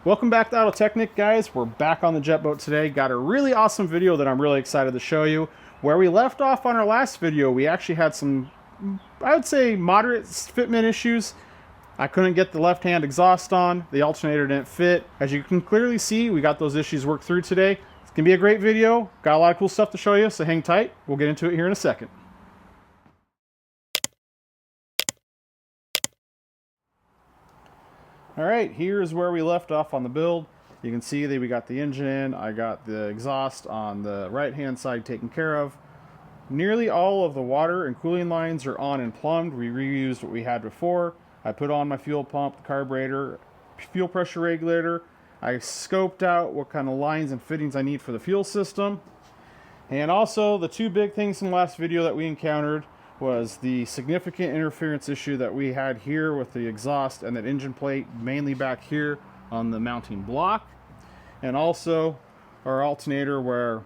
Welcome back to AutoTechNick, guys. We're back on the jet boat today. Got a really awesome video that I'm really excited to show you. Where we left off on our last video, we actually had some, I would say, moderate fitment issues. I couldn't get the left-hand exhaust on. The alternator didn't fit. As you can clearly see, we got those issues worked through today. It's going to be a great video. Got a lot of cool stuff to show you, so hang tight. We'll get into it here in a second. Alright, here's where we left off on the build. You can see that we got the engine, I got the exhaust on the right hand side taken care of. Nearly all of the water and cooling lines are on and plumbed. We reused what we had before. I put on my fuel pump, the carburetor, fuel pressure regulator. I scoped out what kind of lines and fittings I need for the fuel system. And also the two big things in the last video that we encountered was the significant interference issue that we had here with the exhaust and that engine plate, mainly back here on the mounting block, and also our alternator, where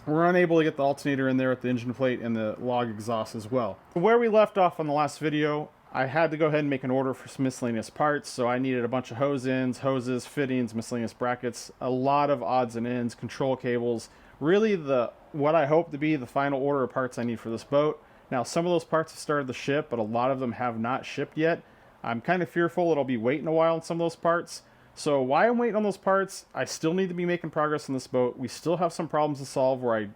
we're unable to get the alternator in there at the engine plate and the log exhaust as well. Where we left off on the last video, I had to go ahead and make an order for some miscellaneous parts, so I needed a bunch of hose ends, hoses, fittings, miscellaneous brackets, a lot of odds and ends, control cables, really what I hope to be the final order of parts I need for this boat. Now, some of those parts have started to ship, but a lot of them have not shipped yet. I'm kind of fearful it'll be waiting a while on some of those parts. So while I'm waiting on those parts, I still need to be making progress on this boat. We still have some problems to solve where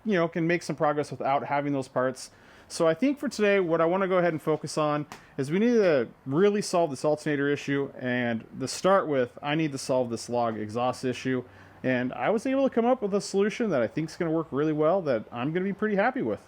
I, can make some progress without having those parts. So I think for today, what I want to go ahead and focus on is we need to really solve this alternator issue. And to start with, I need to solve this log exhaust issue. And I was able to come up with a solution that I think is going to work really well, that I'm going to be pretty happy with.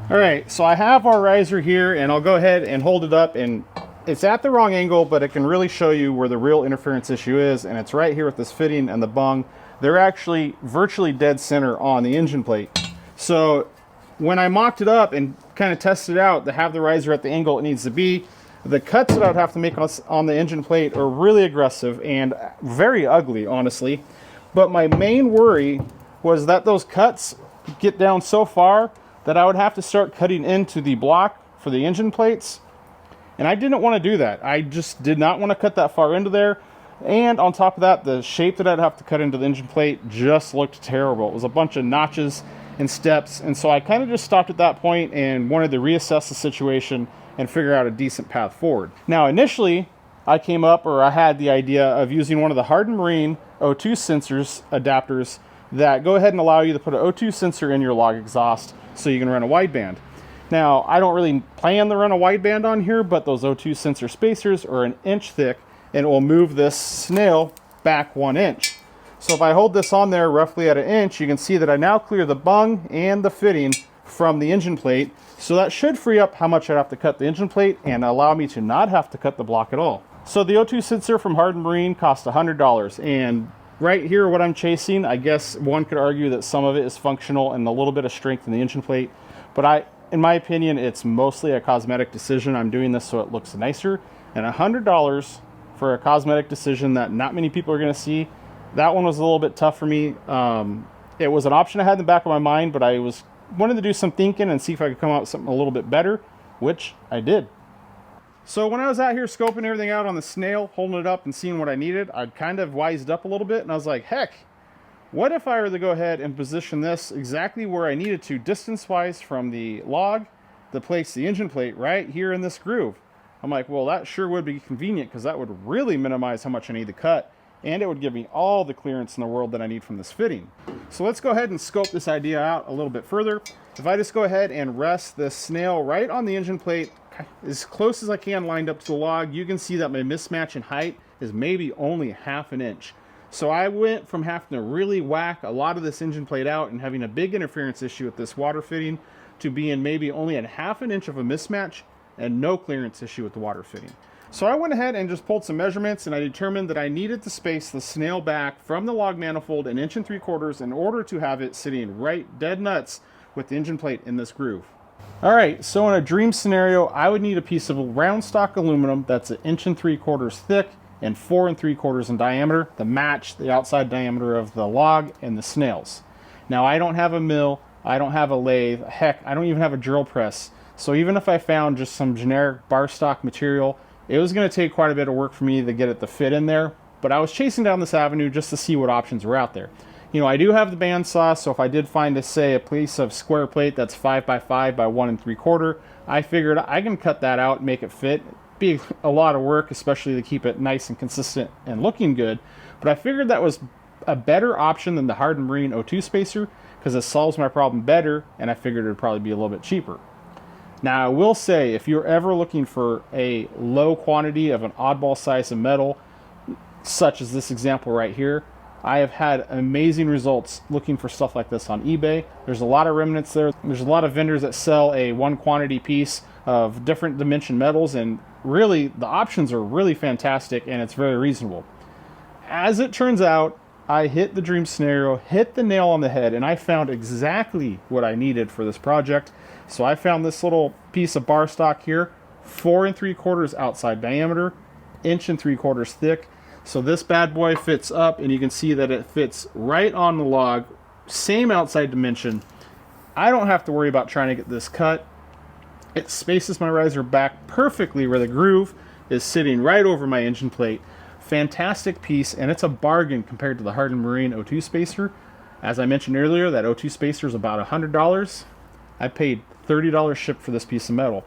Alright, so I have our riser here, and I'll go ahead and hold it up, and it's at the wrong angle, but it can really show you where the real interference issue is, and it's right here with this fitting and the bung. They're actually virtually dead center on the engine plate. So when I mocked it up and kind of tested it out to have the riser at the angle it needs to be, the cuts that I would have to make on the engine plate are really aggressive and very ugly, honestly. But my main worry was that those cuts get down so far that I would have to start cutting into the block for the engine plates. And I didn't want to do that. I just did not want to cut that far into there. And on top of that, the shape that I'd have to cut into the engine plate just looked terrible. It was a bunch of notches and steps. And so I kind of just stopped at that point and wanted to reassess the situation and figure out a decent path forward. Now, initially, I had the idea of using one of the hardened marine O2 sensors adapters that go ahead and allow you to put an O2 sensor in your log exhaust so you can run a wideband. Now, I don't really plan to run a wideband on here, but those O2 sensor spacers are an inch thick, and it will move this snail back 1 inch. So if I hold this on there roughly at 1 inch, you can see that I now clear the bung and the fitting from the engine plate. So that should free up how much I'd have to cut the engine plate and allow me to not have to cut the block at all. So the O2 sensor from Hardened Marine cost $100, and right here, what I'm chasing, I guess one could argue that some of it is functional and a little bit of strength in the engine plate. But in my opinion, it's mostly a cosmetic decision. I'm doing this so it looks nicer. And $100 for a cosmetic decision that not many people are going to see, that one was a little bit tough for me. It was an option I had in the back of my mind, but I wanted to do some thinking and see if I could come up with something a little bit better, which I did. So when I was out here scoping everything out on the snail, holding it up and seeing what I needed, I kind of wised up a little bit, and I was like, heck, what if I were to go ahead and position this exactly where I needed to distance-wise from the log to place the engine plate right here in this groove? I'm like, well, that sure would be convenient, because that would really minimize how much I need to cut, and it would give me all the clearance in the world that I need from this fitting. So let's go ahead and scope this idea out a little bit further. If I just go ahead and rest this snail right on the engine plate as close as I can lined up to the log, you can see that my mismatch in height is maybe only 1/2 inch. So I went from having to really whack a lot of this engine plate out and having a big interference issue with this water fitting to being maybe only at 1/2 inch of a mismatch and no clearance issue with the water fitting. So I went ahead and just pulled some measurements, and I determined that I needed to space the snail back from the log manifold 1 3/4 inches in order to have it sitting right dead nuts with the engine plate in this groove. Alright, so in a dream scenario, I would need a piece of round stock aluminum that's 1 3/4 inches thick and 4 3/4 inches in diameter to match the outside diameter of the log and the snails. Now, I don't have a mill, I don't have a lathe, heck, I don't even have a drill press. So even if I found just some generic bar stock material, It was going to take quite a bit of work for me to get it to fit in there, but I was chasing down this avenue just to see what options were out there. You know, I do have the bandsaw, so if I did find, say, a piece of square plate that's 5 by 5 by 1 3/4, I figured I can cut that out and make it fit. It'd be a lot of work, especially to keep it nice and consistent and looking good, but I figured that was a better option than the hardened marine O2 spacer because it solves my problem better, and I figured it would probably be a little bit cheaper. Now, I will say, if you're ever looking for a low quantity of an oddball size of metal, such as this example right here, I have had amazing results looking for stuff like this on eBay. There's a lot of remnants there. There's a lot of vendors that sell a one quantity piece of different dimension metals, and really the options are really fantastic and it's very reasonable. As it turns out, I hit the dream scenario, hit the nail on the head, and I found exactly what I needed for this project. So I found this little piece of bar stock here, 4 3/4 outside diameter, 1 3/4 thick. So this bad boy fits up, and you can see that it fits right on the log, same outside dimension. I don't have to worry about trying to get this cut. It spaces my riser back perfectly where the groove is sitting right over my engine plate. Fantastic piece, and it's a bargain compared to the hardened marine O2 spacer. As I mentioned earlier, that O2 spacer is about $100. I paid $30 shipped for this piece of metal.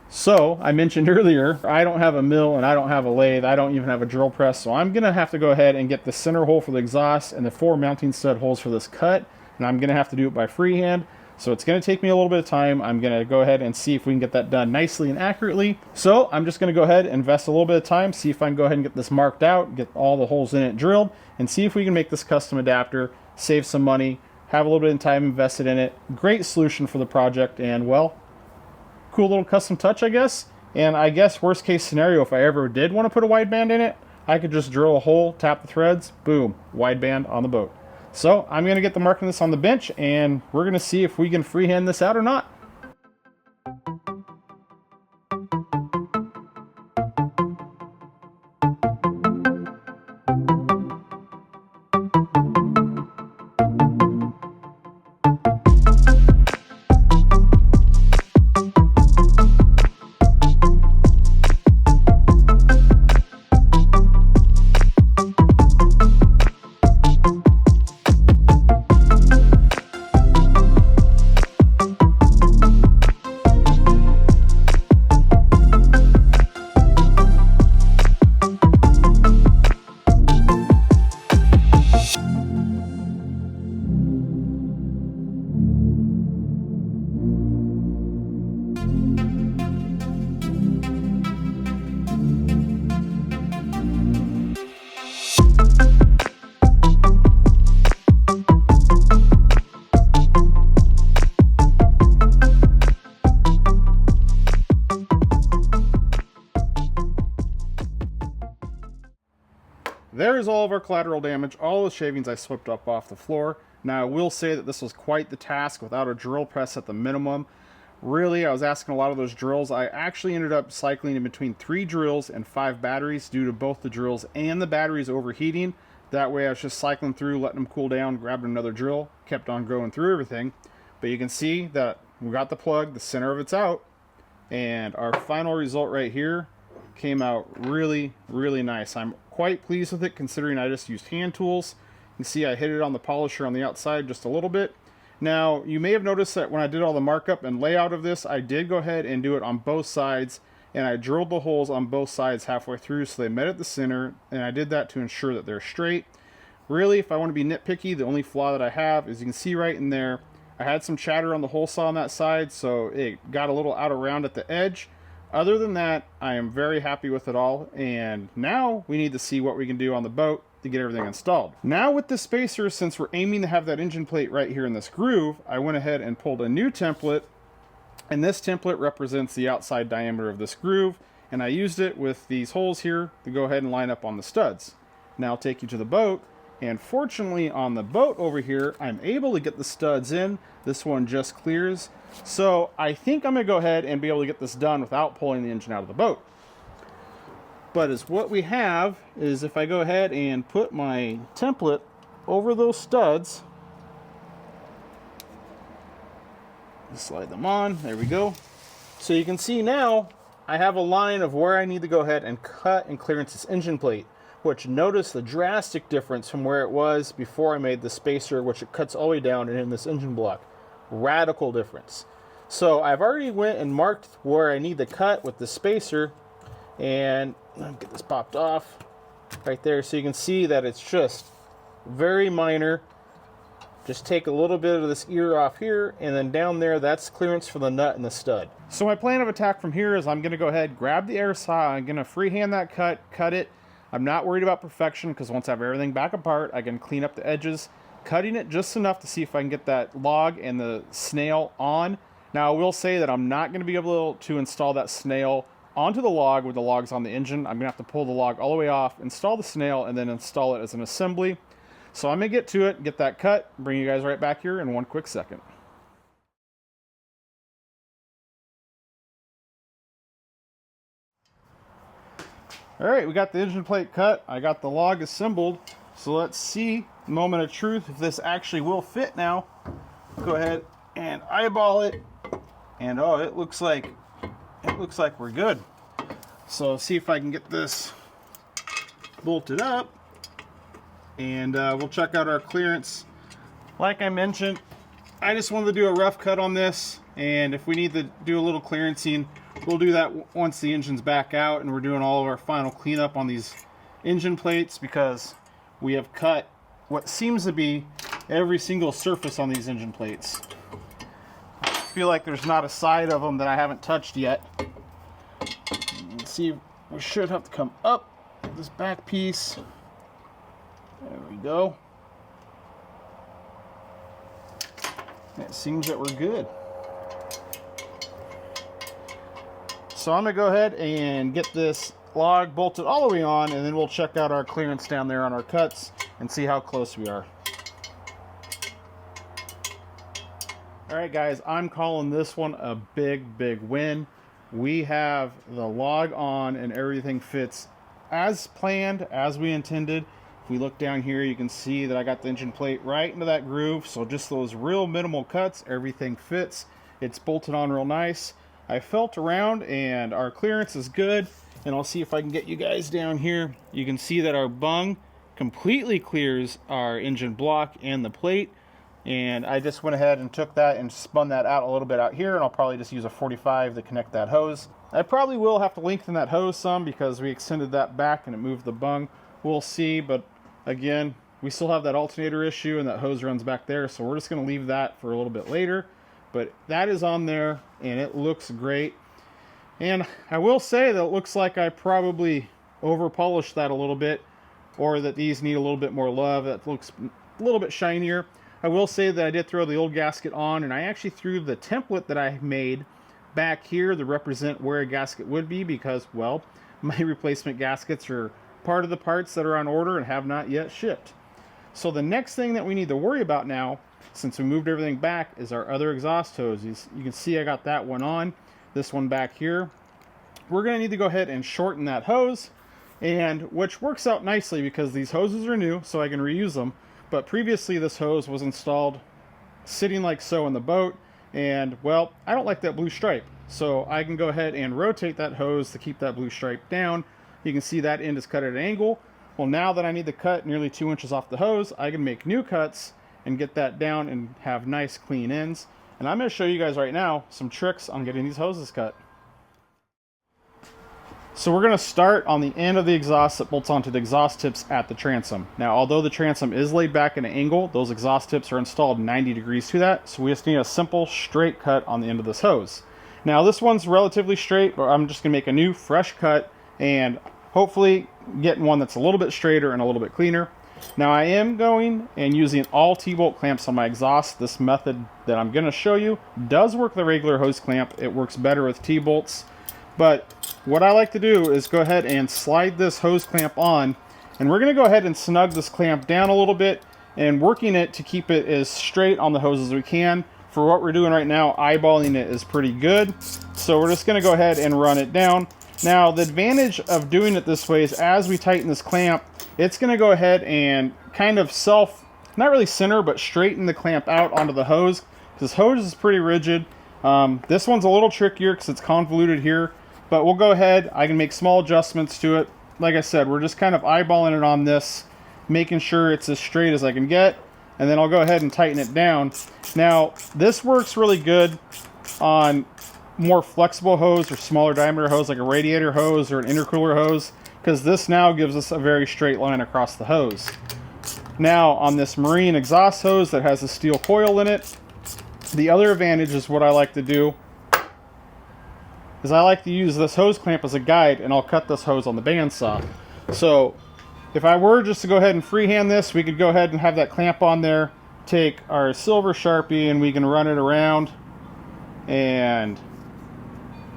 So, I mentioned earlier, I don't have a mill and I don't have a lathe, I don't even have a drill press, so I'm going to have to go ahead and get the center hole for the exhaust and the 4 mounting stud holes for this cut, and I'm going to have to do it by freehand, so it's going to take me a little bit of time. I'm going to go ahead and see if we can get that done nicely and accurately. So, I'm just going to go ahead and invest a little bit of time, see if I can go ahead and get this marked out, get all the holes in it drilled, and see if we can make this custom adapter, save some money, have a little bit of time invested in it. Great solution for the project, and well, cool little custom touch, I guess. And I guess worst case scenario, if I ever did want to put a wideband in it, I could just drill a hole, tap the threads, boom, wideband on the boat. So I'm going to get the marking this on the bench, and we're going to see if we can freehand this out or not. There's all of our collateral damage, all the shavings I swept up off the floor. Now I will say that this was quite the task without a drill press at the minimum. Really, I was asking a lot of those drills. I actually ended up cycling in between 3 drills and 5 batteries due to both the drills and the batteries overheating. That way I was just cycling through, letting them cool down, grabbed another drill, kept on going through everything. But you can see that we got the plug, the center of it's out, and our final result right here came out really, really nice. I'm quite pleased with it considering I just used hand tools. You can see I hit it on the polisher on the outside just a little bit. Now, you may have noticed that when I did all the markup and layout of this, I did go ahead and do it on both sides, and I drilled the holes on both sides halfway through so they met at the center, and I did that to ensure that they're straight. Really, if I want to be nitpicky, the only flaw that I have is you can see right in there, I had some chatter on the hole saw on that side, so it got a little out of round at the edge. Other than that, I am very happy with it all, and now we need to see what we can do on the boat to get everything installed. Now with the spacer, since we're aiming to have that engine plate right here in this groove, I went ahead and pulled a new template, and this template represents the outside diameter of this groove, and I used it with these holes here to go ahead and line up on the studs. Now I'll take you to the boat, and fortunately on the boat over here, I'm able to get the studs in. This one just clears. So I think I'm going to go ahead and be able to get this done without pulling the engine out of the boat. But as what we have is if I go ahead and put my template over those studs, slide them on, there we go. So you can see now I have a line of where I need to go ahead and cut and clearance this engine plate, which notice the drastic difference from where it was before I made the spacer, which it cuts all the way down and in this engine block. Radical difference. So I've already went and marked where I need to cut with the spacer, and I'll get this popped off right there so you can see that it's just very minor. Just take a little bit of this ear off here, and then down there, that's clearance for the nut and the stud. So my plan of attack from here is I'm going to go ahead, grab the air saw, I'm going to freehand that cut it. I'm not worried about perfection because once I have everything back apart, I can clean up the edges, cutting it just enough to see if I can get that log and the snail on. Now I will say that I'm not going to be able to install that snail onto the log with the logs on the engine. I'm going to have to pull the log all the way off, install the snail, and then install it as an assembly. So I'm going to get to it, get that cut, bring you guys right back here in one quick second. All right, we got the engine plate cut. I got the log assembled. So let's see, moment of truth, if this actually will fit now. Go ahead and eyeball it. And oh, it looks like we're good. So see if I can get this bolted up. And we'll check out our clearance. Like I mentioned, I just wanted to do a rough cut on this, and if we need to do a little clearancing, we'll do that once the engine's back out and we're doing all of our final cleanup on these engine plates, because we have cut what seems to be every single surface on these engine plates. I feel like there's not a side of them that I haven't touched yet. Let's see, we should have to come up this back piece. There we go. It seems that we're good. So I'm going to go ahead and get this log bolted all the way on, and then we'll check out our clearance down there on our cuts and see how close we are. Alright guys, I'm calling this one a big win. We have the log on and everything fits as planned, as we intended. If we look down here, you can see that I got the engine plate right into that groove, so just those real minimal cuts, everything fits. It's bolted on real nice. I felt around and our clearance is good, and I'll see if I can get you guys down here. You can see that our bung completely clears our engine block and the plate, and I just went ahead and took that and spun that out a little bit out here, and I'll probably just use a 45 to connect that hose. I probably will have to lengthen that hose some because we extended that back and it moved the bung. We'll see, but again, we still have that alternator issue and that hose runs back there, so we're just going to leave that for a little bit later. But that is on there and it looks great. And I will say that it looks like I probably over polished that a little bit, or that these need a little bit more love. That looks a little bit shinier. I will say that I did throw the old gasket on, and I actually threw the template that I made back here to represent where a gasket would be, because, well, my replacement gaskets are part of the parts that are on order and have not yet shipped. So the next thing that we need to worry about now, since we moved everything back, is our other exhaust hoses. You can see I got that one on, this one back here. We're going to need to go ahead and shorten that hose, and which works out nicely because these hoses are new, so I can reuse them. But previously this hose was installed sitting like so in the boat, and well, I don't like that blue stripe, so I can go ahead and rotate that hose to keep that blue stripe down. You can see that end is cut at an angle. Well, now that I need to cut nearly 2 inches off the hose, I can make new cuts and get that down and have nice clean ends. And I'm going to show you guys right now some tricks on getting these hoses cut. So we're going to start on the end of the exhaust that bolts onto the exhaust tips at the transom. Now, although the transom is laid back at an angle, those exhaust tips are installed 90 degrees to that, so we just need a simple straight cut on the end of this hose. Now this one's relatively straight, but I'm just going to make a new fresh cut and hopefully getting one that's a little bit straighter and a little bit cleaner. Now I am going and using all T-bolt clamps on my exhaust. This method that I'm going to show you does work the regular hose clamp. It works better with T-bolts. But what I like to do is go ahead and slide this hose clamp on, and we're going to go ahead and snug this clamp down a little bit and working it to keep it as straight on the hose as we can. For what we're doing right now, eyeballing it is pretty good. So we're just going to go ahead and run it down. Now the advantage of doing it this way is as we tighten this clamp, it's going to go ahead and kind of not really center, but straighten the clamp out onto the hose. This hose is pretty rigid. This one's a little trickier because it's convoluted here. But we'll go ahead, I can make small adjustments to it. Like I said, we're just kind of eyeballing it on this, making sure it's as straight as I can get, and then I'll go ahead and tighten it down. Now, this works really good on more flexible hose or smaller diameter hose, like a radiator hose or an intercooler hose, because this now gives us a very straight line across the hose. Now, on this marine exhaust hose that has a steel coil in it, the other advantage is what I like to do is I like to use this hose clamp as a guide, and I'll cut this hose on the bandsaw. So if I were just to go ahead and freehand this, we could go ahead and have that clamp on there, take our silver Sharpie, and we can run it around, and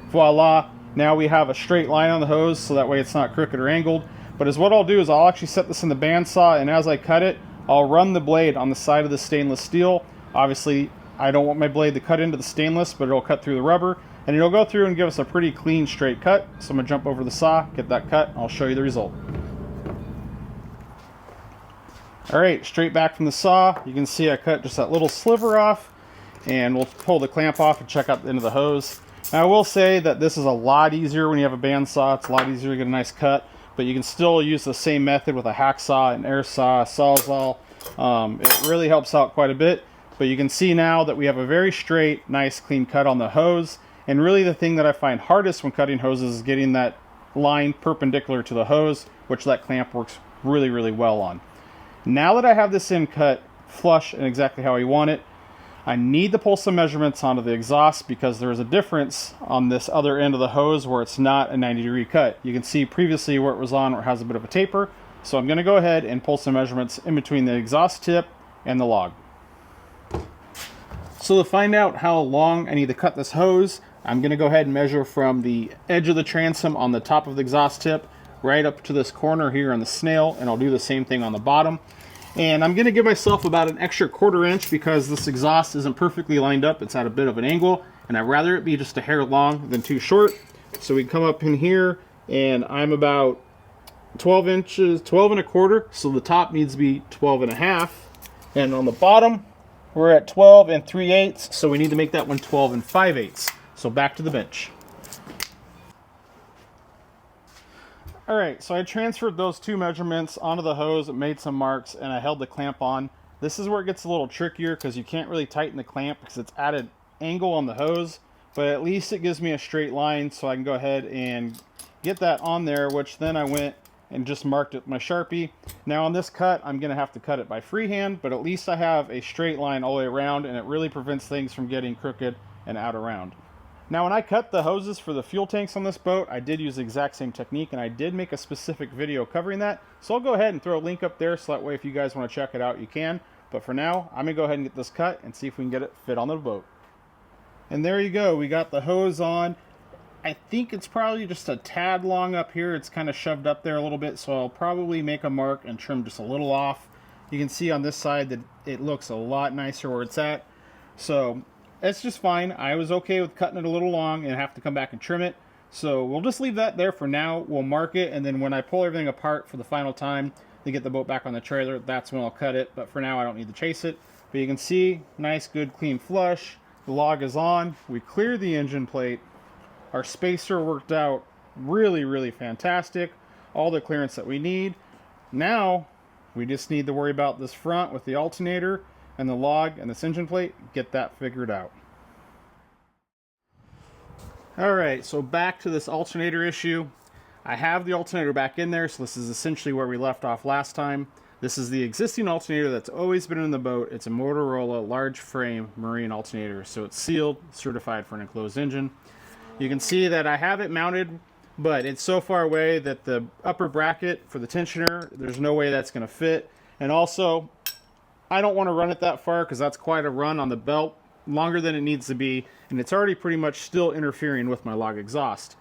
voila, now we have a straight line on the hose, so that way it's not crooked or angled. But as what I'll do is I'll actually set this in the bandsaw, and as I cut it, I'll run the blade on the side of the stainless steel. Obviously, I don't want my blade to cut into the stainless, but it'll cut through the rubber, and it'll go through and give us a pretty clean, straight cut. So I'm going to jump over the saw, get that cut, and I'll show you the result. Alright, straight back from the saw, you can see I cut just that little sliver off, and we'll pull the clamp off and check out the end of the hose. Now I will say that this is a lot easier when you have a bandsaw. It's a lot easier to get a nice cut, but you can still use the same method with a hacksaw, an air saw, a sawzall. It really helps out quite a bit. But you can see now that we have a very straight, nice, clean cut on the hose. And really the thing that I find hardest when cutting hoses is getting that line perpendicular to the hose, which that clamp works really, really well on. Now that I have this in cut flush and exactly how I want it, I need to pull some measurements onto the exhaust, because there is a difference on this other end of the hose where it's not a 90-degree cut. You can see previously where it was on, where it has a bit of a taper. So I'm going to go ahead and pull some measurements in between the exhaust tip and the log. So to find out how long I need to cut this hose, I'm going to go ahead and measure from the edge of the transom on the top of the exhaust tip right up to this corner here on the snail, and I'll do the same thing on the bottom. And I'm going to give myself about an extra 1/4 inch because this exhaust isn't perfectly lined up. It's at a bit of an angle, and I'd rather it be just a hair long than too short. So we come up in here, and I'm about 12 inches, 12 1/4, so the top needs to be 12 1/2. And on the bottom, we're at 12 3/8, so we need to make that one 12 5/8. So back to the bench. Alright, so I transferred those two measurements onto the hose, made some marks, and I held the clamp on. This is where it gets a little trickier because you can't really tighten the clamp because it's at an angle on the hose, but at least it gives me a straight line, so I can go ahead and get that on there, which then I went and just marked it with my Sharpie. Now on this cut, I'm going to have to cut it by freehand, but at least I have a straight line all the way around, and it really prevents things from getting crooked and out around. Now when I cut the hoses for the fuel tanks on this boat, I did use the exact same technique, and I did make a specific video covering that. So I'll go ahead and throw a link up there, so that way if you guys want to check it out, you can. But for now, I'm going to go ahead and get this cut and see if we can get it fit on the boat. And there you go, we got the hose on. I think it's probably just a tad long up here. It's kind of shoved up there a little bit, so I'll probably make a mark and trim just a little off. You can see on this side that it looks a lot nicer where it's at. So it's just fine. I was okay with cutting it a little long and have to come back and trim it. So we'll just leave that there for now. We'll mark it, and then when I pull everything apart for the final time to get the boat back on the trailer, that's when I'll cut it. But for now, I don't need to chase it. But you can see, nice, good, clean flush. The log is on. We cleared the engine plate. Our spacer worked out really, really fantastic. All the clearance that we need. Now, we just need to worry about this front with the alternator and the log and this engine plate, get that figured out. Alright, so back to this alternator issue. I have the alternator back in there, so this is essentially where we left off last time. This is the existing alternator that's always been in the boat. It's a Motorola large frame marine alternator, so it's sealed, certified for an enclosed engine. You can see that I have it mounted, but it's so far away that the upper bracket for the tensioner, there's no way that's going to fit. And also, I don't want to run it that far because that's quite a run on the belt, longer than it needs to be, and it's already pretty much still interfering with my log exhaust.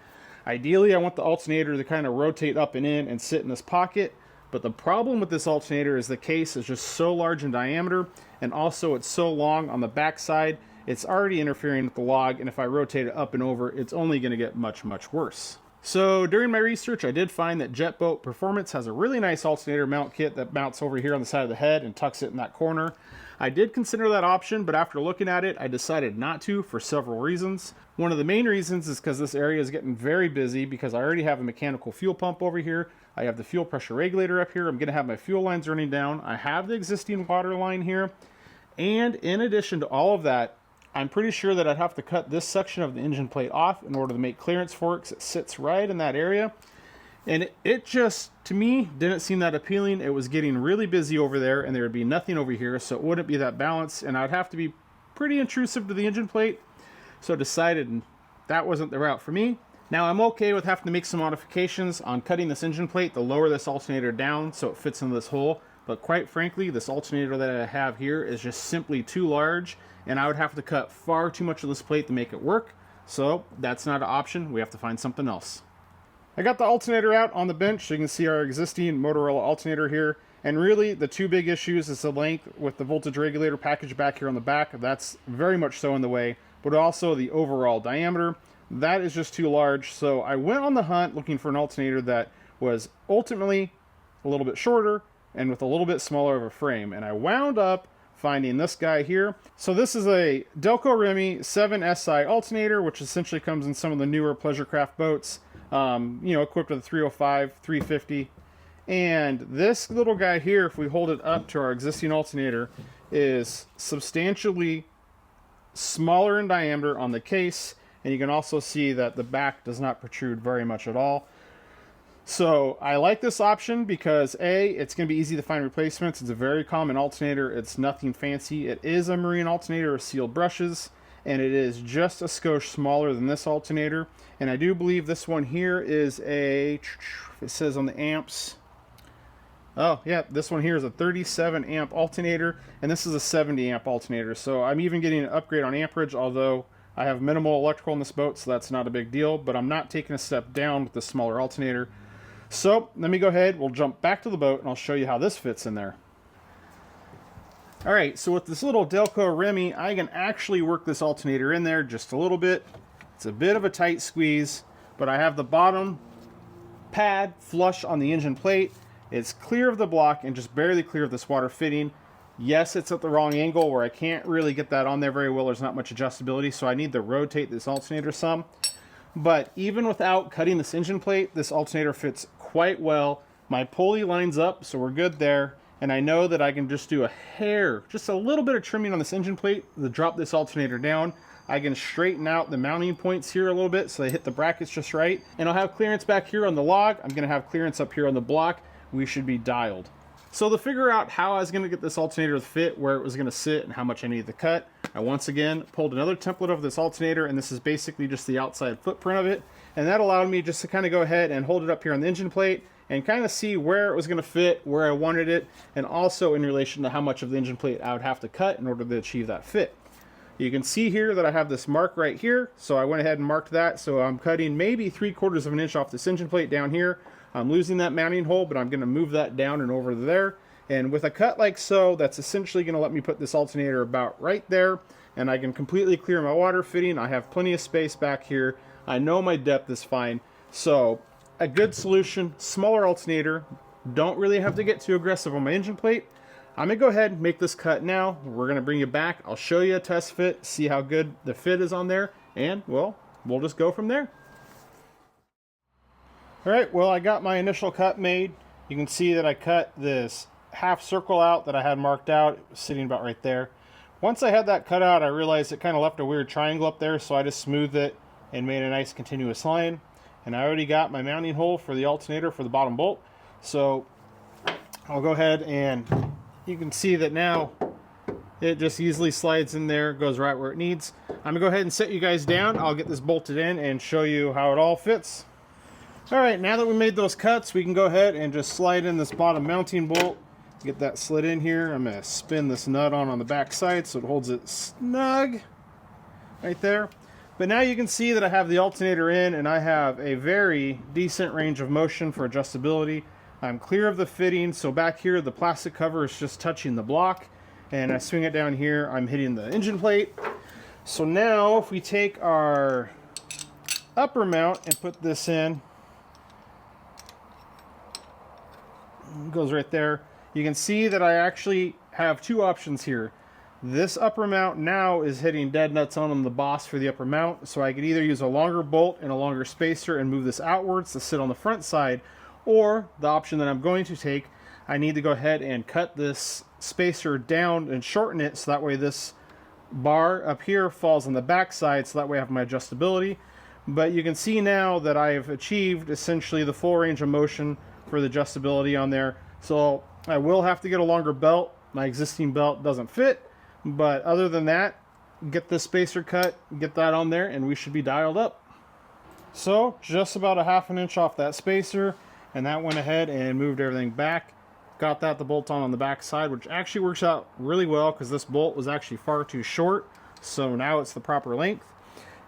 Ideally, I want the alternator to kind of rotate up and in and sit in this pocket, but the problem with this alternator is the case is just so large in diameter, and also it's so long on the back side, it's already interfering with the log, and if I rotate it up and over, it's only going to get much, much worse. So during my research, I did find that Jet Boat Performance has a really nice alternator mount kit that mounts over here on the side of the head and tucks it in that corner. I did consider that option, but after looking at it, I decided not to for several reasons. One of the main reasons is because this area is getting very busy because I already have a mechanical fuel pump over here. I have the fuel pressure regulator up here. I'm going to have my fuel lines running down. I have the existing water line here. And in addition to all of that, I'm pretty sure that I'd have to cut this section of the engine plate off in order to make clearance for it because it sits right in that area. And it just, to me, didn't seem that appealing. It was getting really busy over there and there would be nothing over here, so it wouldn't be that balanced and I'd have to be pretty intrusive to the engine plate. So I decided that wasn't the route for me. Now I'm okay with having to make some modifications on cutting this engine plate to lower this alternator down so it fits into this hole. But quite frankly, this alternator that I have here is just simply too large and I would have to cut far too much of this plate to make it work. So that's not an option. We have to find something else. I got the alternator out on the bench so you can see our existing Motorola alternator here. And really the two big issues is the length with the voltage regulator package back here on the back. That's very much so in the way, but also the overall diameter. That is just too large. So I went on the hunt looking for an alternator that was ultimately a little bit shorter and with a little bit smaller of a frame. And I wound up finding this guy here. So this is a Delco Remy 7 SI alternator, which essentially comes in some of the newer pleasure craft boats, equipped with a 305, 350. And this little guy here, if we hold it up to our existing alternator, is substantially smaller in diameter on the case. And you can also see that the back does not protrude very much at all. So I like this option because A, it's going to be easy to find replacements. It's a very common alternator. It's nothing fancy. It is a marine alternator with sealed brushes, and it is just a skosh smaller than this alternator. And I do believe this one here is a, it says on the amps, oh yeah, this one here is a 37 amp alternator, and this is a 70 amp alternator. So I'm even getting an upgrade on amperage, although I have minimal electrical in this boat, so that's not a big deal, but I'm not taking a step down with the smaller alternator. So let me go ahead, we'll jump back to the boat and I'll show you how this fits in there. All right, so with this little Delco Remy, I can actually work this alternator in there just a little bit. It's a bit of a tight squeeze, but I have the bottom pad flush on the engine plate. It's clear of the block and just barely clear of this water fitting. Yes, it's at the wrong angle where I can't really get that on there very well. There's not much adjustability, so I need to rotate this alternator some. But even without cutting this engine plate, this alternator fits quite well. My pulley lines up, so we're good there. And I know that I can just do a hair, just a little bit of trimming on this engine plate to drop this alternator down. I can straighten out the mounting points here a little bit so they hit the brackets just right. And I'll have clearance back here on the log. I'm going to have clearance up here on the block. We should be dialed. So to figure out how I was going to get this alternator to fit, where it was going to sit, and how much I needed to cut, I once again pulled another template of this alternator, and this is basically just the outside footprint of it. And that allowed me just to kind of go ahead and hold it up here on the engine plate and kind of see where it was going to fit, where I wanted it, and also in relation to how much of the engine plate I would have to cut in order to achieve that fit. You can see here that I have this mark right here, so I went ahead and marked that. So I'm cutting maybe 3/4 of an inch off this engine plate down here. I'm losing that mounting hole, but I'm going to move that down and over there. And with a cut like so, that's essentially going to let me put this alternator about right there, and I can completely clear my water fitting. I have plenty of space back here. I know my depth is fine. So a good solution, smaller alternator, don't really have to get too aggressive on my engine plate. I'm going to go ahead and make this cut now. We're going to bring you back. I'll show you a test fit, see how good the fit is on there, and well, we'll just go from there. All right, well, I got my initial cut made. You can see that I cut this half circle out that I had marked out. It was sitting about right there. Once I had that cut out, I realized it kind of left a weird triangle up there, so I just smoothed it and made a nice continuous line. And I already got my mounting hole for the alternator for the bottom bolt. So I'll go ahead and you can see that now it just easily slides in there, goes right where it needs. I'm gonna go ahead and set you guys down. I'll get this bolted in and show you how it all fits. All right, now that we made those cuts, we can go ahead and just slide in this bottom mounting bolt. Get that slid in here. I'm gonna spin this nut on the back side so it holds it snug right there. But now you can see that I have the alternator in and I have a very decent range of motion for adjustability. I'm clear of the fitting, so back here the plastic cover is just touching the block, and I swing it down here, I'm hitting the engine plate. So now if we take our upper mount and put this in, goes right there. You can see that I actually have two options here. This upper mount now is hitting dead nuts on the boss for the upper mount, so I could either use a longer bolt and a longer spacer and move this outwards to sit on the front side, or the option that I'm going to take, I need to go ahead and cut this spacer down and shorten it so that way this bar up here falls on the back side, so that way I have my adjustability. But you can see now that I have achieved essentially the full range of motion for the adjustability on there. So I will have to get a longer belt. My existing belt doesn't fit, but other than that, get this spacer cut, get that on there, and we should be dialed up. So just about a ½ inch off that spacer, and that went ahead and moved everything back. Got that the bolt on the back side, which actually works out really well because this bolt was actually far too short, so now it's the proper length.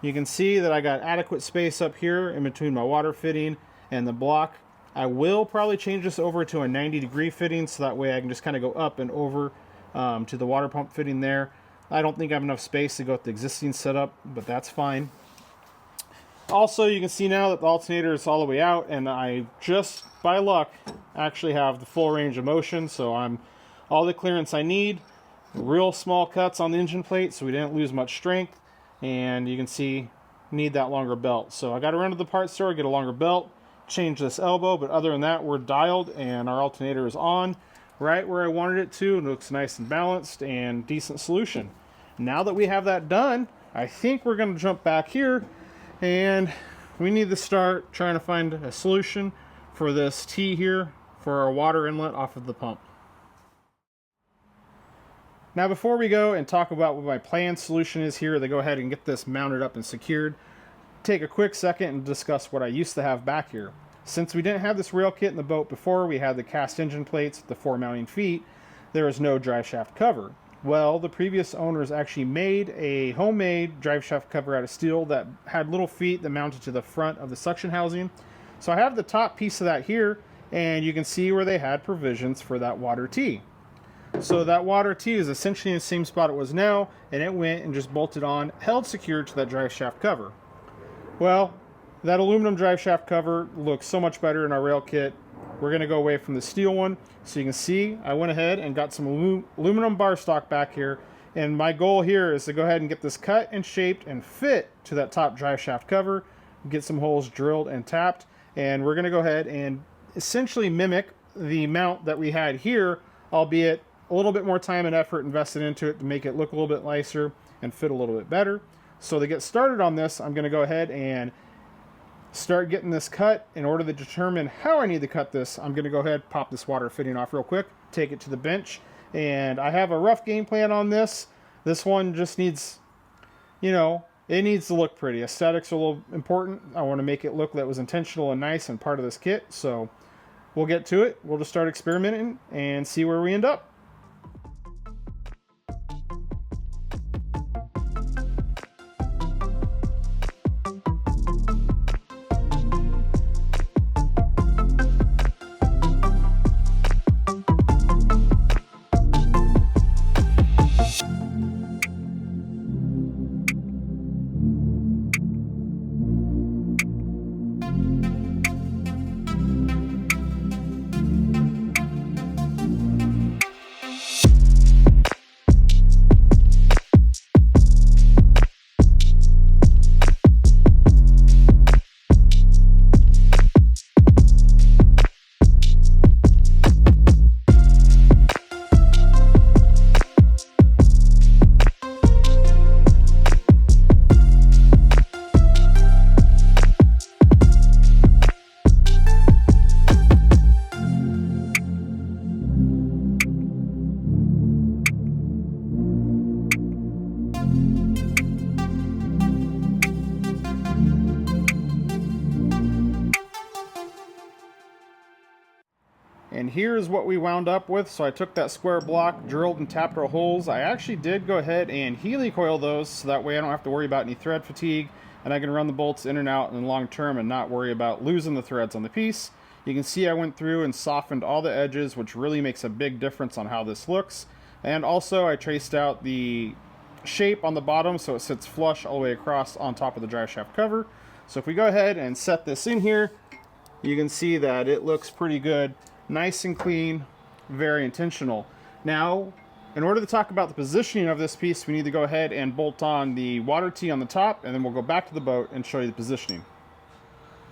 You can see that I got adequate space up here in between my water fitting and the block. I will probably change this over to a 90-degree fitting, so that way I can just kind of go up and over to the water pump fitting there. I don't think I have enough space to go with the existing setup, but that's fine. Also, you can see now that the alternator is all the way out, and I just, by luck, actually have the full range of motion, so I'm all the clearance I need. Real small cuts on the engine plate, so we didn't lose much strength. And you can see, need that longer belt. So I got to run to the parts store, get a longer belt, change this elbow, but other than that, we're dialed and our alternator is on right where I wanted it to. It looks nice and balanced and decent solution. Now that we have that done, I think we're going to jump back here and we need to start trying to find a solution for this T here for our water inlet off of the pump. Now before we go and talk about what my planned solution is here to go ahead and get this mounted up and secured, take a quick second and discuss what I used to have back here. Since we didn't have this rail kit in the boat before, we had the cast engine plates with the 4 mounting feet, there is no drive shaft cover. Well, the previous owners actually made a homemade drive shaft cover out of steel that had little feet that mounted to the front of the suction housing. So I have the top piece of that here, and you can see where they had provisions for that water T. So that water T is essentially in the same spot it was now, and it went and just bolted on, held secure to that drive shaft cover. Well, that aluminum drive shaft cover looks so much better in our rail kit. We're going to go away from the steel one. So you can see I went ahead and got some aluminum bar stock back here, and my goal here is to go ahead and get this cut and shaped and fit to that top drive shaft cover, get some holes drilled and tapped, and we're going to go ahead and essentially mimic the mount that we had here, albeit a little bit more time and effort invested into it to make it look a little bit nicer and fit a little bit better. So to get started on this, I'm going to go ahead and start getting this cut. In order to determine how I need to cut this, I'm going to go ahead, pop this water fitting off real quick, take it to the bench, and I have a rough game plan on this. This one just needs, it needs to look pretty. Aesthetics are a little important. I want to make it look that was intentional and nice and part of this kit. So we'll get to it. We'll just start experimenting and see where we end up. And here's what we wound up with. So I took that square block, drilled and tapped our holes. I actually did go ahead and helicoil those, so that way I don't have to worry about any thread fatigue, and I can run the bolts in and out in the long term and not worry about losing the threads on the piece. You can see I went through and softened all the edges, which really makes a big difference on how this looks. And also I traced out the shape on the bottom so it sits flush all the way across on top of the drive shaft cover. So if we go ahead and set this in here, you can see that it looks pretty good. Nice and clean, very intentional. Now, in order to talk about the positioning of this piece, we need to go ahead and bolt on the water tee on the top, and then we'll go back to the boat and show you the positioning.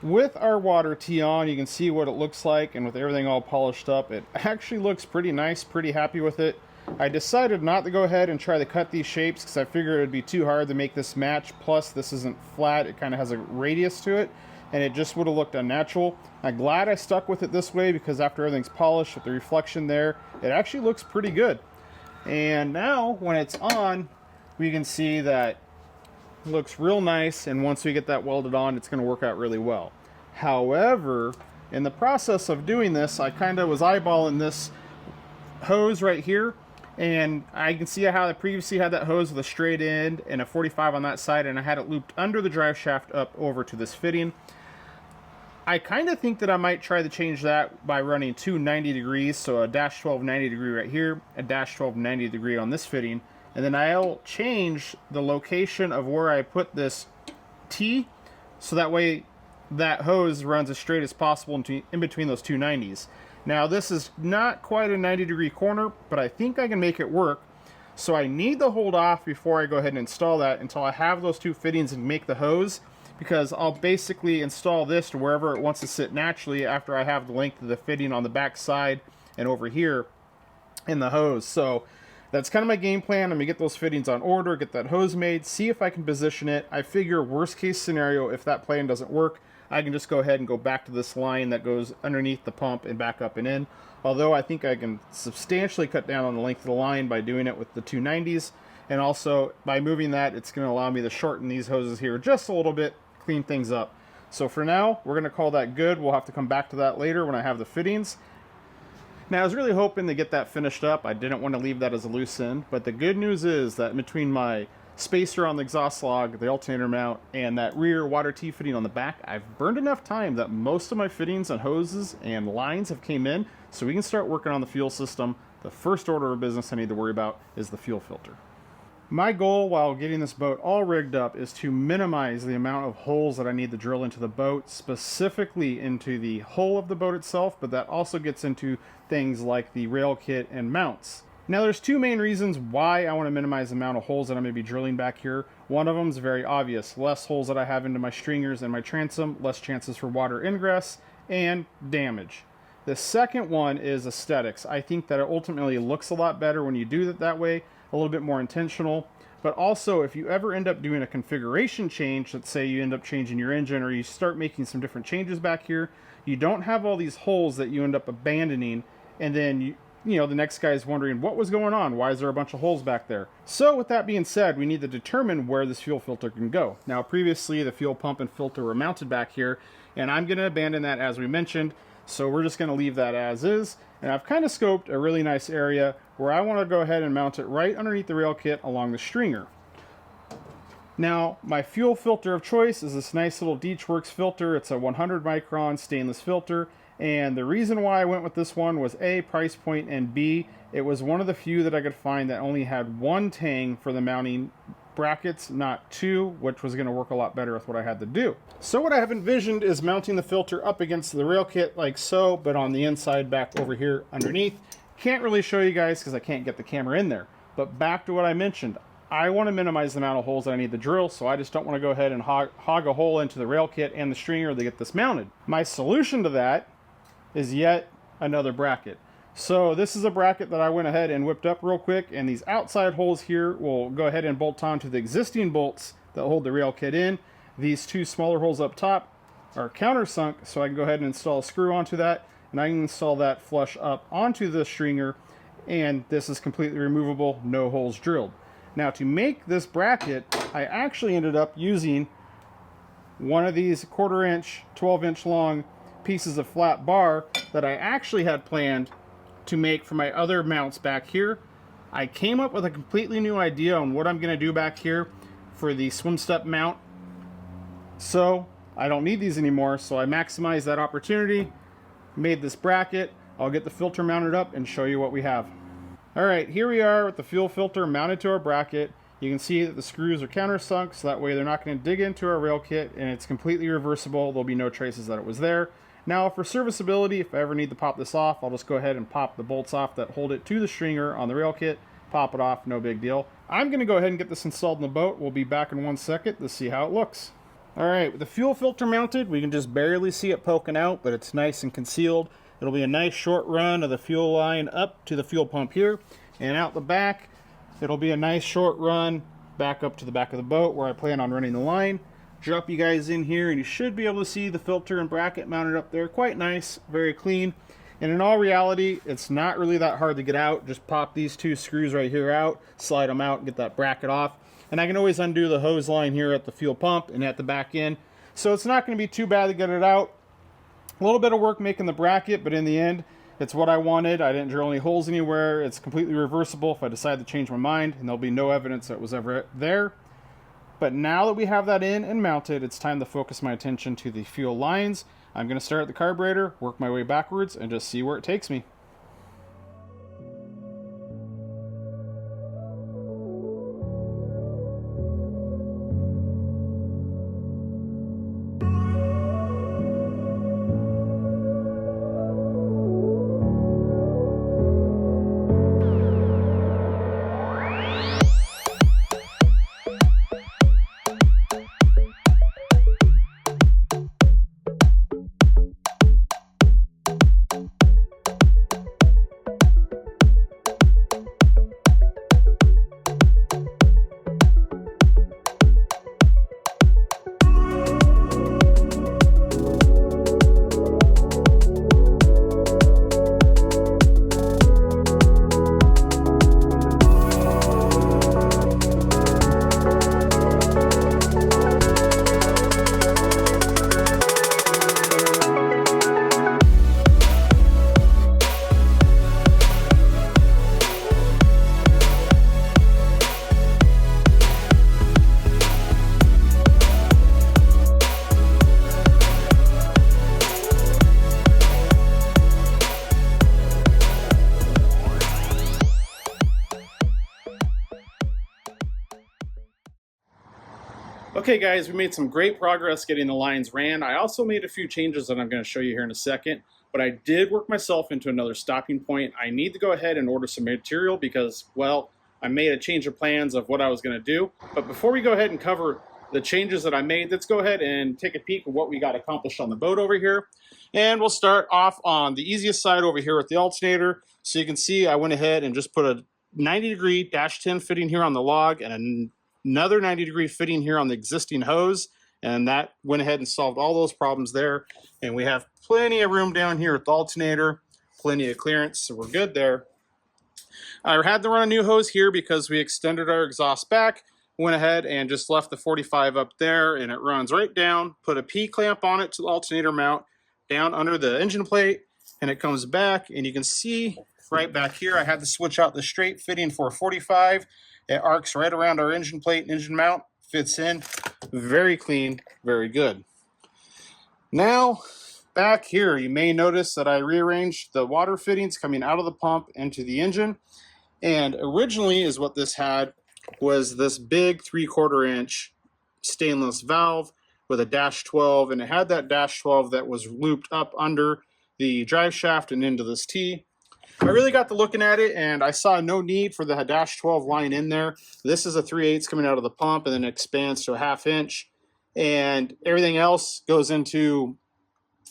With our water tee on, you can see what it looks like, and with everything all polished up, it actually looks pretty nice, pretty happy with it. I decided not to go ahead and try to cut these shapes because I figured it would be too hard to make this match. Plus, this isn't flat, it kind of has a radius to it, and it just would have looked unnatural. I'm glad I stuck with it this way because after everything's polished with the reflection there, it actually looks pretty good. And now when it's on, we can see that it looks real nice, and once we get that welded on, it's going to work out really well. However, in the process of doing this, I kind of was eyeballing this hose right here, and I can see how I previously had that hose with a straight end and a 45 on that side, and I had it looped under the drive shaft up over to this fitting. I kind of think that I might try to change that by running two 90 degrees, so a -12 90 degree right here, a -12 90 degree on this fitting, and then I'll change the location of where I put this T, so that way that hose runs as straight as possible in between those two 90s. Now this is not quite a 90-degree corner, but I think I can make it work, so I need to hold off before I go ahead and install that until I have those two fittings and make the hose, because I'll basically install this to wherever it wants to sit naturally after I have the length of the fitting on the back side and over here in the hose. So that's kind of my game plan. I'm going to get those fittings on order, get that hose made, see if I can position it. I figure worst case scenario, if that plan doesn't work, I can just go ahead and go back to this line that goes underneath the pump and back up and in. Although I think I can substantially cut down on the length of the line by doing it with the 290s. And also by moving that, it's going to allow me to shorten these hoses here just a little bit, clean things up. So for now, we're going to call that good. We'll have to come back to that later when I have the fittings. Now, I was really hoping to get that finished up. I didn't want to leave that as a loose end, but the good news is that between my spacer on the exhaust log, the alternator mount, and that rear water tee fitting on the back, I've burned enough time that most of my fittings on hoses and lines have came in, so we can start working on the fuel system. The first order of business I need to worry about is the fuel filter. My goal while getting this boat all rigged up is to minimize the amount of holes that I need to drill into the boat, specifically into the hull of the boat itself, but that also gets into things like the rail kit and mounts. Now there's two main reasons why I want to minimize the amount of holes that I'm going to be drilling back here. One of them is very obvious: less holes that I have into my stringers and my transom, less chances for water ingress and damage. The second one is aesthetics. I think that it ultimately looks a lot better when you do it that way, a little bit more intentional. But also, if you ever end up doing a configuration change, let's say you end up changing your engine or you start making some different changes back here, you don't have all these holes that you end up abandoning, and then you know, the next guy is wondering what was going on, why is there a bunch of holes back there? So with that being said, we need to determine where this fuel filter can go. Now previously the fuel pump and filter were mounted back here, and I'm going to abandon that as we mentioned, so we're just going to leave that as is. And I've kind of scoped a really nice area where I want to go ahead and mount it right underneath the rail kit along the stringer. Now, my fuel filter of choice is this nice little Deechworks filter. It's a 100 micron stainless filter, and the reason why I went with this one was A, price point, and B, it was one of the few that I could find that only had one tang for the mounting brackets, not two, which was going to work a lot better with what I had to do. So what I have envisioned is mounting the filter up against the rail kit like so, but on the inside back over here underneath. Can't really show you guys because I can't get the camera in there. But back to what I mentioned, I want to minimize the amount of holes that I need to drill, so I just don't want to go ahead and hog a hole into the rail kit and the stringer to get this mounted. My solution to that is yet another bracket. So this is a bracket that I went ahead and whipped up real quick, and these outside holes here will go ahead and bolt on to the existing bolts that hold the rail kit in. These two smaller holes up top are countersunk, so I can go ahead and install a screw onto that, and I can install that flush up onto the stringer, and this is completely removable, no holes drilled. Now to make this bracket, I actually ended up using one of these 1/4 inch, 12 inch long pieces of flat bar that I actually had planned to make for my other mounts back here. I came up with a completely new idea on what I'm going to do back here for the swim step mount. So I don't need these anymore, so I maximized that opportunity, made this bracket. I'll get the filter mounted up and show you what we have. Alright, here we are with the fuel filter mounted to our bracket. You can see that the screws are countersunk, so that way they're not going to dig into our rail kit, and it's completely reversible. There'll be no traces that it was there. Now for serviceability, if I ever need to pop this off, I'll just go ahead and pop the bolts off that hold it to the stringer on the rail kit, pop it off, no big deal. I'm going to go ahead and get this installed in the boat. We'll be back in 1 second to see how it looks. Alright, with the fuel filter mounted, we can just barely see it poking out, but it's nice and concealed. It'll be a nice short run of the fuel line up to the fuel pump here, and out the back, it'll be a nice short run back up to the back of the boat where I plan on running the line. Drop you guys in here and you should be able to see the filter and bracket mounted up there. Quite nice, very clean. And in all reality, it's not really that hard to get out. Just pop these 2 screws right here out, slide them out, and get that bracket off. And I can always undo the hose line here at the fuel pump and at the back end. So it's not going to be too bad to get it out. A little bit of work making the bracket, but in the end, it's what I wanted. I didn't drill any holes anywhere. It's completely reversible if I decide to change my mind, and there'll be no evidence that it was ever there. But now that we have that in and mounted, it's time to focus my attention to the fuel lines. I'm going to start at the carburetor, work my way backwards, and just see where it takes me. Okay guys, we made some great progress getting the lines ran. I also made a few changes that I'm going to show you here in a second, but I did work myself into another stopping point. I need to go ahead and order some material because, well, I made a change of plans of what I was going to do. But before we go ahead and cover the changes that I made, let's go ahead and take a peek at what we got accomplished on the boat over here. And we'll start off on the easiest side over here with the alternator. So you can see I went ahead and just put a 90-degree -10 fitting here on the log and another 90-degree fitting here on the existing hose, and that went ahead and solved all those problems there. And we have plenty of room down here with the alternator, plenty of clearance, so we're good there. I had to run a new hose here because we extended our exhaust back, went ahead and just left the 45 up there, and it runs right down, put a P-clamp on it to the alternator mount, down under the engine plate, and it comes back, and you can see right back here, I had to switch out the straight fitting for 45. It arcs right around our engine plate and engine mount, fits in, very clean, very good. Now, back here, you may notice that I rearranged the water fittings coming out of the pump into the engine. And originally is what this had was this big 3/4 inch stainless valve with a -12, and it had that -12 that was looped up under the drive shaft and into this T. I really got to looking at it and I saw no need for the -12 line in there. This is a 3/8 coming out of the pump and then it expands to a 1/2 inch, and everything else goes into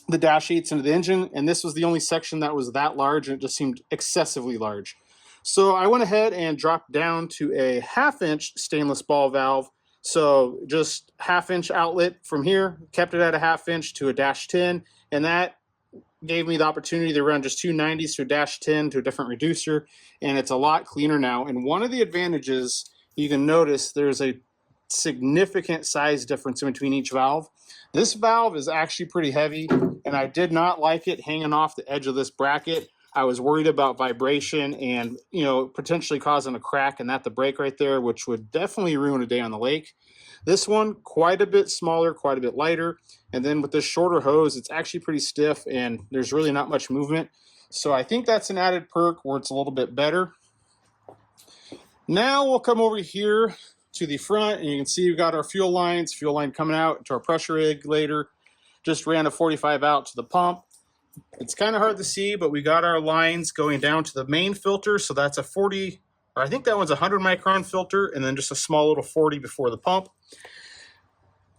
the -8s into the engine, and this was the only section that was that large, and it just seemed excessively large. So I went ahead and dropped down to a 1/2 inch stainless ball valve. So just 1/2 inch outlet from here, kept it at a 1/2 inch to a -10, and that gave me the opportunity to run just 2 90s to a -10 to a different reducer, and it's a lot cleaner now. And one of the advantages, you can notice there's a significant size difference in between each valve. This valve is actually pretty heavy, and I did not like it hanging off the edge of this bracket. I was worried about vibration and, you know, potentially causing a crack and that to break right there, which would definitely ruin a day on the lake. This one, quite a bit smaller, quite a bit lighter. And then with this shorter hose, it's actually pretty stiff and there's really not much movement. So I think that's an added perk where it's a little bit better. Now we'll come over here to the front and you can see we've got our fuel lines, fuel line coming out to our pressure regulator. Just ran a 45 out to the pump. It's kind of hard to see, but we got our lines going down to the main filter. So that's a 40, or I think that one's a 100 micron filter, and then just a small little 40 before the pump.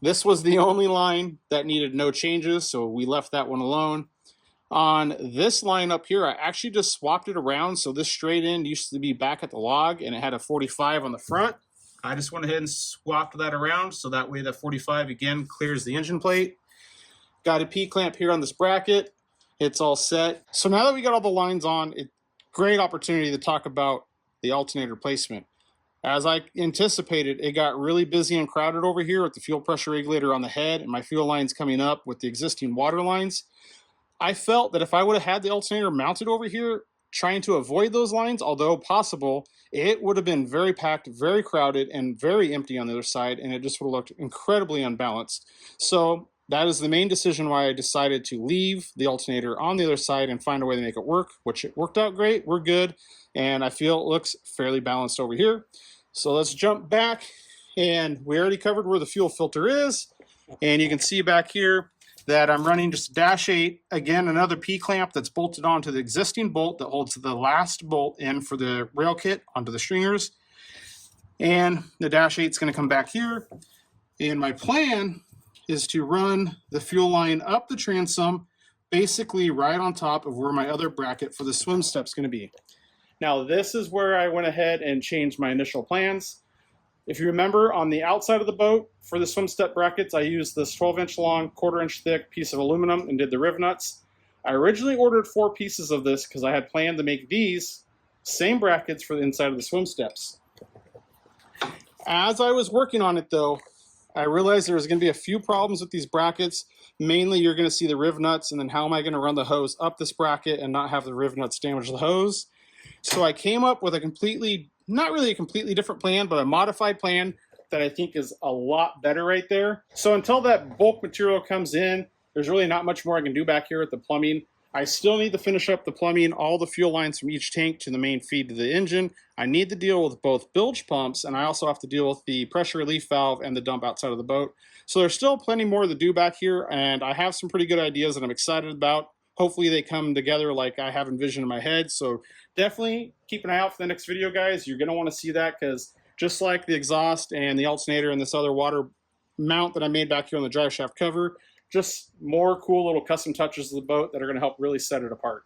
This was the only line that needed no changes, so we left that one alone. On this line up here, I actually just swapped it around. So this straight end used to be back at the log, and it had a 45 on the front. I just went ahead and swapped that around, so that way the 45 again clears the engine plate. Got a P-clamp here on this bracket. It's all set. So now that we got all the lines on, great opportunity to talk about the alternator placement. As I anticipated, it got really busy and crowded over here with the fuel pressure regulator on the head and my fuel lines coming up with the existing water lines. I felt that if I would have had the alternator mounted over here, trying to avoid those lines, although possible, it would have been very packed, very crowded, and very empty on the other side, and it just would have looked incredibly unbalanced. So that is the main decision why I decided to leave the alternator on the other side and find a way to make it work, which it worked out great. We're good, and I feel it looks fairly balanced over here. So let's jump back, and we already covered where the fuel filter is, and you can see back here that I'm running just a dash 8, again another P-clamp that's bolted onto the existing bolt that holds the last bolt in for the rail kit onto the stringers, and the dash 8 is going to come back here, and my plan is to run the fuel line up the transom basically right on top of where my other bracket for the swim step is going to be. Now this is where I went ahead and changed my initial plans. If you remember, on the outside of the boat for the swim step brackets, I used this 12-inch long, quarter-inch thick piece of aluminum and did the riv nuts. I originally ordered 4 pieces of this because I had planned to make these same brackets for the inside of the swim steps. As I was working on it though, I realized there was going to be a few problems with these brackets. Mainly you're going to see the riv nuts, and then how am I going to run the hose up this bracket and not have the riv nuts damage the hose? So I came up with a completely, not really a completely different plan, but a modified plan that I think is a lot better right there. So until that bulk material comes in, there's really not much more I can do back here at the plumbing. I still need to finish up the plumbing, all the fuel lines from each tank to the main feed to the engine. I need to deal with both bilge pumps, and I also have to deal with the pressure relief valve and the dump outside of the boat. So there's still plenty more to do back here, and I have some pretty good ideas that I'm excited about. Hopefully they come together like I have envisioned in my head. So definitely keep an eye out for the next video, guys. You're going to want to see that, because just like the exhaust and the alternator and this other water mount that I made back here on the drive shaft cover, just more cool little custom touches of the boat that are going to help really set it apart.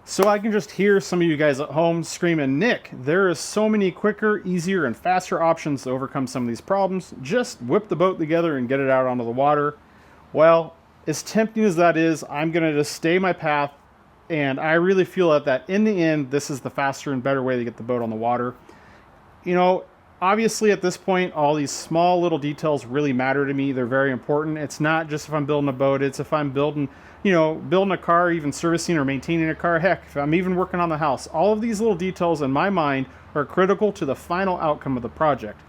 So I can just hear some of you guys at home screaming, Nick, there is so many quicker, easier, and faster options to overcome some of these problems. Just whip the boat together and get it out onto the water. Well, as tempting as that is, I'm going to just stay my path, and I really feel that in the end, this is the faster and better way to get the boat on the water. You know, obviously at this point, all these small little details really matter to me. They're very important. It's not just if I'm building a boat, it's if I'm building, building a car, even servicing or maintaining a car. Heck, if I'm even working on the house, all of these little details in my mind are critical to the final outcome of the project.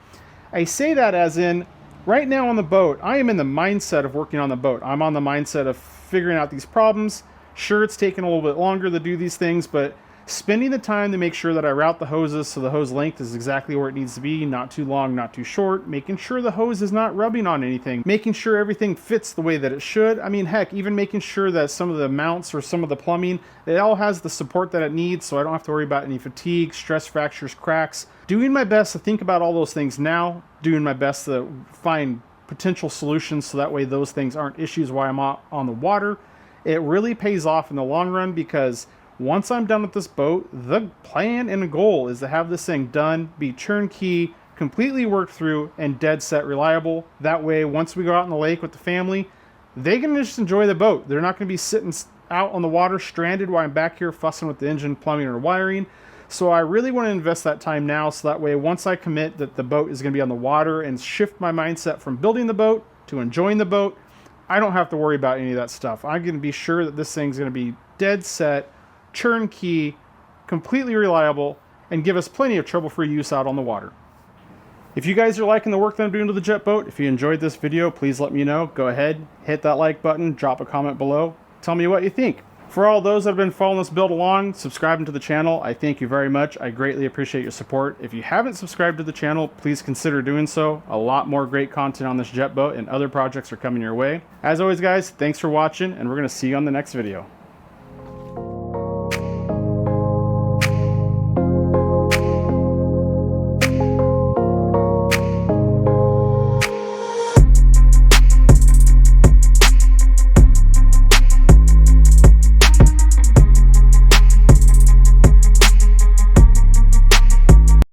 I say that as in, right now on the boat, I am in the mindset of working on the boat. I'm on the mindset of figuring out these problems. Sure, it's taking a little bit longer to do these things, but spending the time to make sure that I route the hoses so the hose length is exactly where it needs to be, not too long, not too short, making sure the hose is not rubbing on anything, making sure everything fits the way that it should. I mean, heck, even making sure that some of the mounts or some of the plumbing, it all has the support that it needs, so I don't have to worry about any fatigue, stress fractures, cracks. Doing my best to think about all those things now, doing my best to find potential solutions so that way those things aren't issues while I'm on the water. It really pays off in the long run, because once I'm done with this boat, the plan and the goal is to have this thing done, be turnkey, completely worked through, and dead set reliable. That way, once we go out in the lake with the family, they can just enjoy the boat. They're not going to be sitting out on the water stranded while I'm back here fussing with the engine, plumbing, or wiring. So I really want to invest that time now, so that way once I commit that the boat is going to be on the water and shift my mindset from building the boat to enjoying the boat, I don't have to worry about any of that stuff. I'm going to be sure that this thing's going to be dead set, turnkey, completely reliable, and give us plenty of trouble-free use out on the water. If you guys are liking the work that I'm doing to the jet boat, if you enjoyed this video, please let me know. Go ahead, hit that like button, drop a comment below, tell me what you think. For all those that have been following this build along, subscribing to the channel, I thank you very much. I greatly appreciate your support. If you haven't subscribed to the channel, please consider doing so. A lot more great content on this jet boat and other projects are coming your way. As always, guys, thanks for watching, and we're going to see you on the next video.